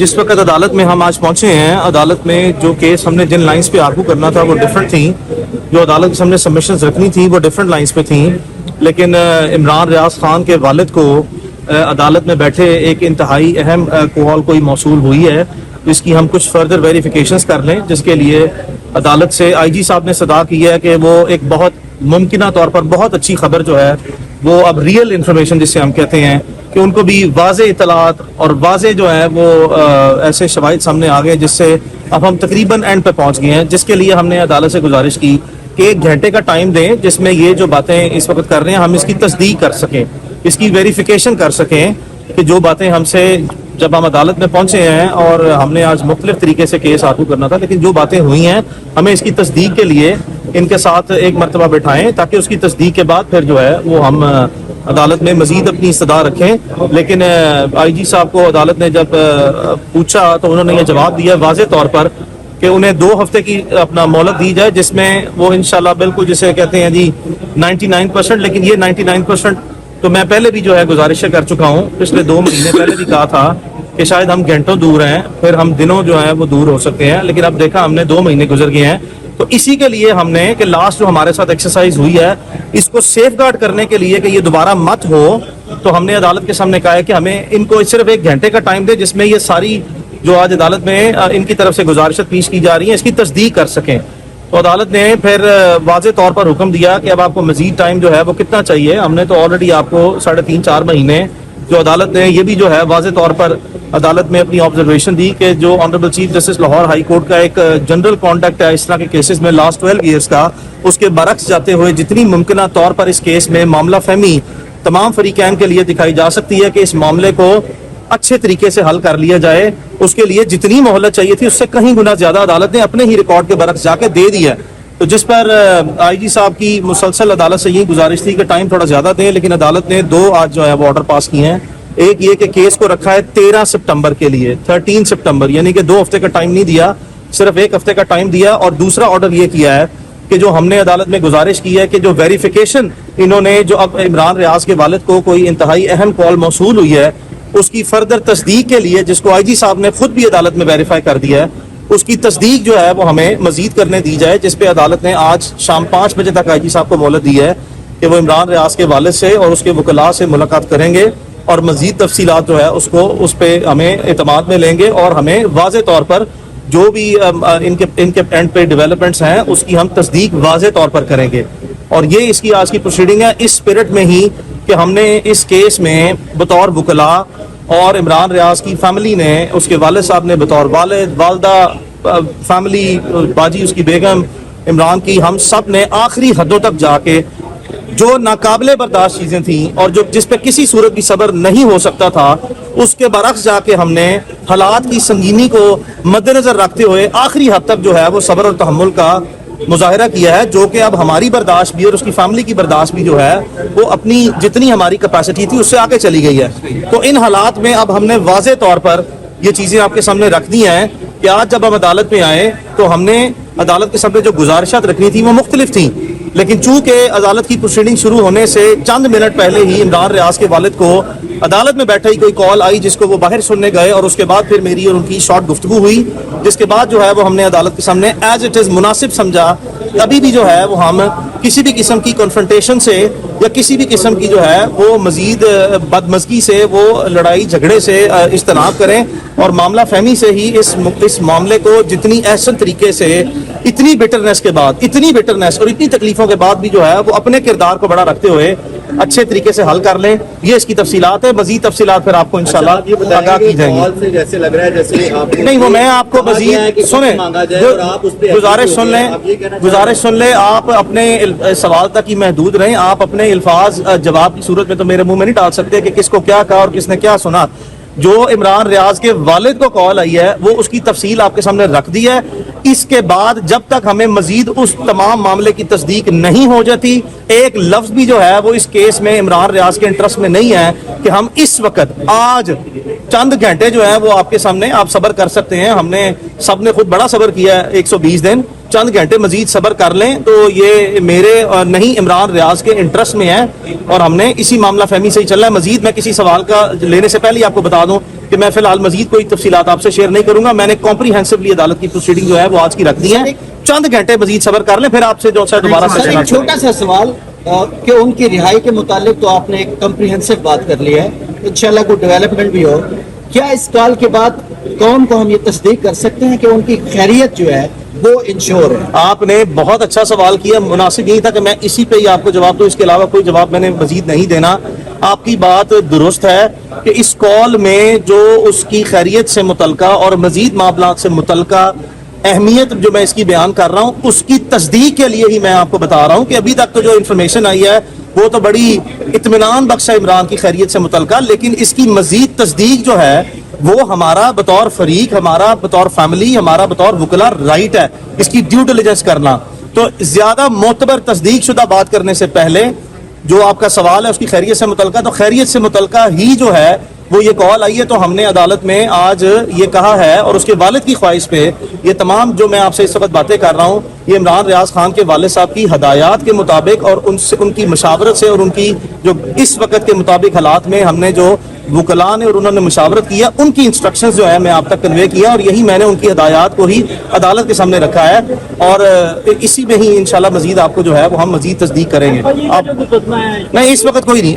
जिस वक्त अदालत में हम आज पहुंचे हैं, अदालत में जो केस हमने जिन लाइंस पे आर्गू करना था वो डिफरेंट थी, जो अदालत के सामने सबमिशंस रखनी थी वो डिफरेंट लाइंस पे थी। लेकिन इमरान रियाज खान के वालिद को अदालत में बैठे एक इंतहाई अहम कॉल कोई मौसूल हुई है, इसकी हम कुछ फर्दर वेरिफिकेशंस कर लें, जिसके लिए अदालत से आईजी साहब ने सदा की है कि वो एक बहुत मुमकिन तौर पर बहुत अच्छी खबर जो है वो अब रियल इन्फॉर्मेशन जिससे हम कहते हैं कि उनको भी वाज़े इतलात और वाज़े जो है वो ऐसे शवाहिद सामने आ गए जिससे अब हम तकरीबन एंड पे पहुंच गए हैं, जिसके लिए हमने अदालत से गुजारिश की कि 1 घंटे का टाइम दें जिसमें ये जो बातें इस वक्त कर रहे हैं हम इसकी तस्दीक कर सकें, इसकी वेरिफिकेशन कर सकें कि जो बातें हमसे जब हम अदालत में पहुंचे हैं और हमने आज मुख्तलिफ तरीके से केस आर्गू करना था, लेकिन जो बातें हुई हैं हमें इसकी तस्दीक के लिए इनके साथ एक मरतबा बैठाएं ताकि उसकी तस्दीक के बाद फिर जो है वो हम अदालत में मजीद अपनी इस्तदा रखें। लेकिन आईजी साहब को अदालत ने जब पूछा तो उन्होंने ये जवाब दिया वाज़े तौर पर कि उन्हें 2 हफ्ते की अपना मोहलत दी जाए, जिसमें वो इंशाल्लाह बिल्कुल जिसे कहते हैं जी 99%, लेकिन ये 99% तो मैं पहले भी जो है गुजारिश कर चुका हूँ, पिछले 2 महीने पहले भी कहा था कि शायद हम घंटों दूर हैं, फिर हम दिनों जो है वो दूर हो सकते हैं, लेकिन अब देखा हमने 2 महीने गुजर गए हैं। तो इसी के लिए हमने कि लास्ट जो हमारे साथ एक्सरसाइज हुई है इसको सेफगार्ड करने के लिए कि ये दोबारा मत हो, तो हमने अदालत के सामने कहा है कि हमें इनको सिर्फ 1 घंटे का टाइम दे जिसमें ये सारी जो आज अदालत में इनकी तरफ से गुजारिशत पेश की जा रही है इसकी तस्दीक कर सकें। तो अदालत ने फिर वाज़े तौर पर हुक्म दिया कि अब आपको मजीद टाइम जो है वो कितना चाहिए। हमने तो ऑलरेडी आपको 3.5-4 महीने जो अदालत ने ये भी जो है वाज़े तौर पर अदालत में अपनी ऑब्जर्वेशन दी कि जो honourable chief justice Lahore high court का एक जनरल कॉन्डक्ट है इस तरह के केसेस में लास्ट 12 ईयर्स का, उसके बरक्स जाते हुए जितनी मुमकिन तौर पर इस केस में मामला फहमी तमाम फरीकैन के लिए दिखाई जा सकती है कि इस मामले को अच्छे तरीके से हल कर लिया जाए, उसके लिए जितनी मोहलत चाहिए थी उससे कहीं गुना ज्यादा अदालत ने अपने ही रिकॉर्ड के बरक्स जाके दे दिया। तो जिस पर आईजी साहब की मुसलसल अदालत से यही गुजारिश थी कि टाइम थोड़ा ज्यादा दें, लेकिन अदालत ने 2 आज जो है वो ऑर्डर पास किए हैं। एक ये कि केस को रखा है 13 सितंबर के लिए, 13 सितंबर, यानी कि 2 हफ्ते का टाइम नहीं दिया, सिर्फ 1 हफ्ते का टाइम दिया। और दूसरा ऑर्डर ये किया है कि जो हमने अदालत में गुजारिश की है कि जो वेरिफिकेशन इन्होंने जो अब इमरान रियाज के वालिद को कोई इंतहाई अहम कॉल मौसूल हुई है उसकी फर्दर तस्दीक के लिए, जिसको आईजी साहब ने खुद भी अदालत में वेरीफाई कर दिया है, उसकी तस्दीक जो है वो हमें मजीद करने दी जाए, जिस पे अदालत ने आज शाम 5 बजे तक आईजी साहब को मोहलत दी है कि वो इमरान रियाज के वालिद से और उसके वकला से मुलाकात करेंगे और मजीद तफसीलात जो है उसको उस पर हमें एतमाद में लेंगे और हमें वाज़े तौर पर जो भी इनके एंड पे डेवलपमेंट्स हैं उसकी हम तस्दीक वाज़े तौर पर करेंगे। और ये इसकी आज की प्रोसीडिंग है इस स्पिरिट में ही कि हमने इस केस में बतौर वकला और इमरान रियाज की फैमिली ने, उसके वालिद साहब ने बतौर वालिद, वालदा, फैमिली, बाजी उसकी बेगम इमरान की, हम सब ने आखिरी हदों तक जाके जो नाकाबिले बर्दाश्त चीजें थी और जो जिस पे किसी सूरत भी सब्र नहीं हो सकता था उसके बरक्स जाके हमने हालात की संगीनी को मद्देनजर रखते हुए आखिरी हद तक जो है वो सब्र और तहम्मुल का मुजाहिरा किया है, जो कि अब हमारी बर्दाश्त भी और उसकी फैमिली की बर्दाश्त भी जो है वो अपनी जितनी हमारी कैपेसिटी थी उससे आगे चली गई है। तो इन हालात में अब हमने वाज़े तौर पर ये चीजें आपके सामने रख दी हैं कि आज जब हम अदालत में आए तो हमने अदालत के सामने जो गुजारिशात रखनी थी वो मुख्तलिफ थी, लेकिन चूंकि अदालत की प्रोसीडिंग शुरू होने से चंद मिनट पहले ही इमरान रियाज के वालिद को अदालत में बैठे ही कोई कॉल आई जिसको वो बाहर सुनने गए और उसके बाद फिर मेरी और उनकी शॉर्ट गुफ्तगू हुई, जिसके बाद जो है वो हमने अदालत के सामने एज इट इज मुनासिब समझा तभी भी जो है वो हम किसी भी किस्म की कन्फ्रंटेशन से या किसी भी किस्म की जो है वो मजीद बदमज़गी से, वो लड़ाई झगड़े से इज्तनाब करें और मामला फहमी से ही इस मामले को जितनी अहसन तरीके से इतनी बिटरनेस के बाद, इतनी बिटरनेस और इतनी तकलीफों के बाद भी जो है वो अपने किरदार को बड़ा रखते हुए अच्छे तरीके से हल कर लें। ये इसकी तफसीलात है, मजीद तफसीलात फिर आपको इंशाल्लाह आगाह की जाएंगी। जैसे लग रहा है जैसे आप नहीं, वो मैं आपको मजीद सुने, गुजारिश सुन ले, आप अपने सवाल तक ही महदूद रहें, आप अपने अल्फाज जवाब की सूरत में तो मेरे मुंह में नहीं डाल सकते कि किसको क्या कहा और किसने क्या सुना। जो इमरान रियाज के वालिद को कॉल आई है वो उसकी तफसील आपके सामने रख दी है। इसके बाद जब तक हमें मजीद उस तमाम मामले की तस्दीक नहीं हो जाती, एक लफ्ज भी जो है वो इस केस में इमरान रियाज के इंटरेस्ट में नहीं है कि हम इस वक्त आज चंद घंटे जो है वो आपके सामने आप सब्र कर सकते हैं। हमने सब ने खुद बड़ा सब्र किया है 120 दिन, चंद घंटे मजीद सब्र कर लें तो ये मेरे और नहीं इमरान रियाज के इंटरेस्ट में है और हमने इसी मामला फहमी से ही चलना है। मजीद मैं किसी सवाल का लेने से पहले आपको बता दूं کہ میں فی الحال مزید کوئی تفصیلات آپ سے شیئر نہیں کروں گا. میں نے کمپریہنسولی عدالت کی پروسیڈنگ جو ہے وہ آج کی رکھ دی ہے. چند گھنٹے مزید صبر کر لیں, پھر آپ سے جو ہے دوبارہ سر ایک چھوٹا سا سوال کہ ان کی رہائی کے متعلق تو آپ نے ایک کمپریہنسو بات کر لی ہے, انشاءاللہ کوئی ڈیولپمنٹ بھی ہو, کیا اس کال کے بعد قوم کو ہم یہ تصدیق کر سکتے ہیں کہ ان کی خیریت جو ہے وہ انشور ہے؟ آپ نے بہت اچھا سوال کیا, مناسب یہی تھا کہ میں اسی پہ ہی آپ کو جواب دوں, اس کے علاوہ کوئی جواب میں نے مزید نہیں دینا. آپ کی بات درست ہے کہ اس کال میں جو اس کی خیریت سے متعلقہ اور مزید معاملات سے متعلقہ اہمیت جو میں اس کی بیان کر رہا ہوں, اس کی تصدیق کے لیے ہی میں آپ کو بتا رہا ہوں کہ ابھی تک تو جو انفارمیشن آئی ہے وہ تو بڑی اطمینان بخش ہے عمران کی خیریت سے متعلقہ, لیکن اس کی مزید تصدیق جو ہے وہ ہمارا بطور فریق, ہمارا بطور فیملی, ہمارا بطور وکلا رائٹ ہے اس کی ڈیو ڈیلیجنس کرنا. تو زیادہ معتبر تصدیق شدہ بات کرنے سے پہلے جو آپ کا سوال ہے اس کی خیریت سے متعلقہ, تو خیریت سے متعلقہ ہی جو ہے وہ یہ کال آئی ہے, تو ہم نے عدالت میں آج یہ کہا ہے اور اس کے والد کی خواہش پہ یہ تمام جو میں آپ سے اس وقت باتیں کر رہا ہوں یہ عمران ریاض خان کے والد صاحب کی ہدایات کے مطابق اور ان کی مشاورت سے اور ان کی جو اس وقت کے مطابق حالات میں ہم نے جو وکلاء نے اور انہوں نے مشاورت کیا, ان کی انسٹرکشنز جو ہے میں آپ تک کنوے کیا, اور یہی میں نے ان کی ہدایات کو ہی عدالت کے سامنے رکھا ہے, اور اسی میں ہی انشاءاللہ مزید آپ کو جو ہے وہ ہم مزید تصدیق کریں گے. آپ نہیں, اس وقت کوئی نہیں,